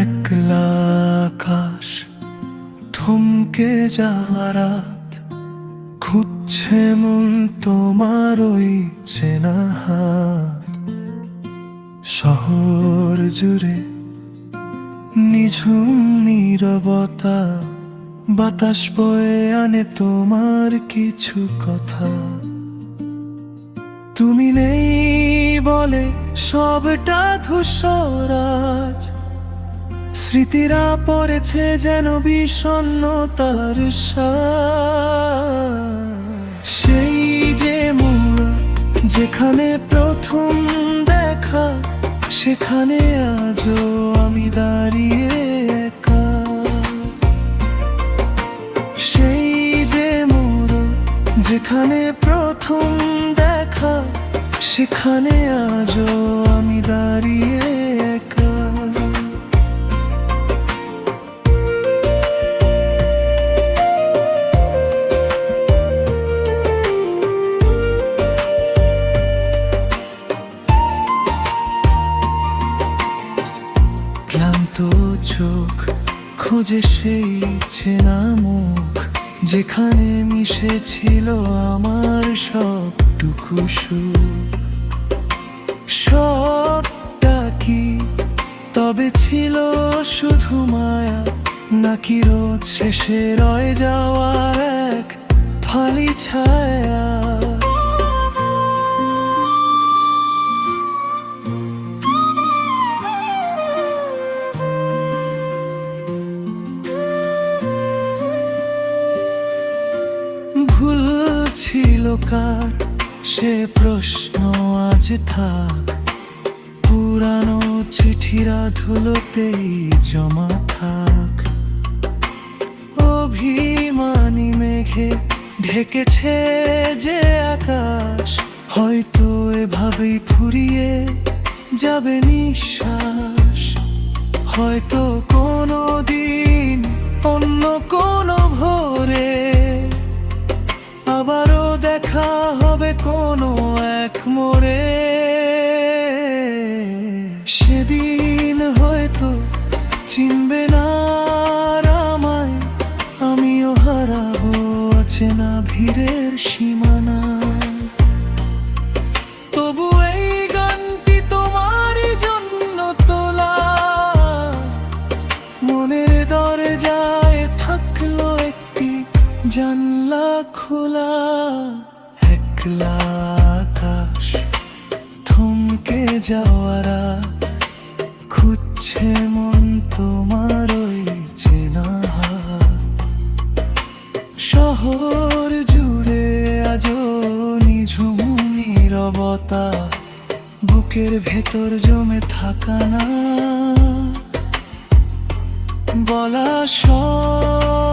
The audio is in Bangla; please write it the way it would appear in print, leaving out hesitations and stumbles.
একলা আকাশ, থমকে যাওয়া রাত, খুঁজছে মন তোমার ওই চেনা হাত। শহর জুড়ে নিঝুম নীরবতা, বাতাস বয়ে আনে তোমার কিছু কথা। তুমি নেই বলে সবটা ধূসরাজ, স্মৃতিরা পড়েছে যেন বিষণ্ণতার সাজ। সেই যে মোড় যেখানে প্রথম দেখা, সেখানে আজও আমি দাঁড়িয়ে একা। সেই যে মোড় যেখানে প্রথম দেখা, সেখানে আজও আমি দাঁড়িয়ে একা। ক্লান্ত চোখ খোঁজে সেই চেনা মুখ, যেখানে মিশেছিল আমার সবটুকু সুখ। সবটা কি তবে ছিল শুধু মায়া, নাকি রোজ শেষে রয়ে যাওয়ার এক ফালি ছায়া? ভুল ছিল কার সে প্রশ্ন আজ থাক, পুরানো চিঠিরা ধুলোতেই জমা থাক। অভিমানী মেঘে ঢেকেছে যে আকাশ, হয়তো এভাবেই ফুরিয়ে যাবে নিঃশ্বাস। হয়তো কোনো দিন অন্য কোনো ভোরে আবারও দেখা হবে কোনো এক মোড়ে। সেদিন হয়তো চিনবে না আর আমায়, আমিও হারাবো অচেনা ভিড়ের সীমানা। তবু এই গানটি তোমার জন্য তোলা, মনের দরজায় থাকলো একটি জানলা খোলা। একলা আকাশ, থমকে যাওয়া রাত, খুঁজছে মন তোমার ওই চেনা হাত। শহর জুড়ে আজও নিঝুম নীরবতা, বুকের ভেতর জমে থাকা না বলা সব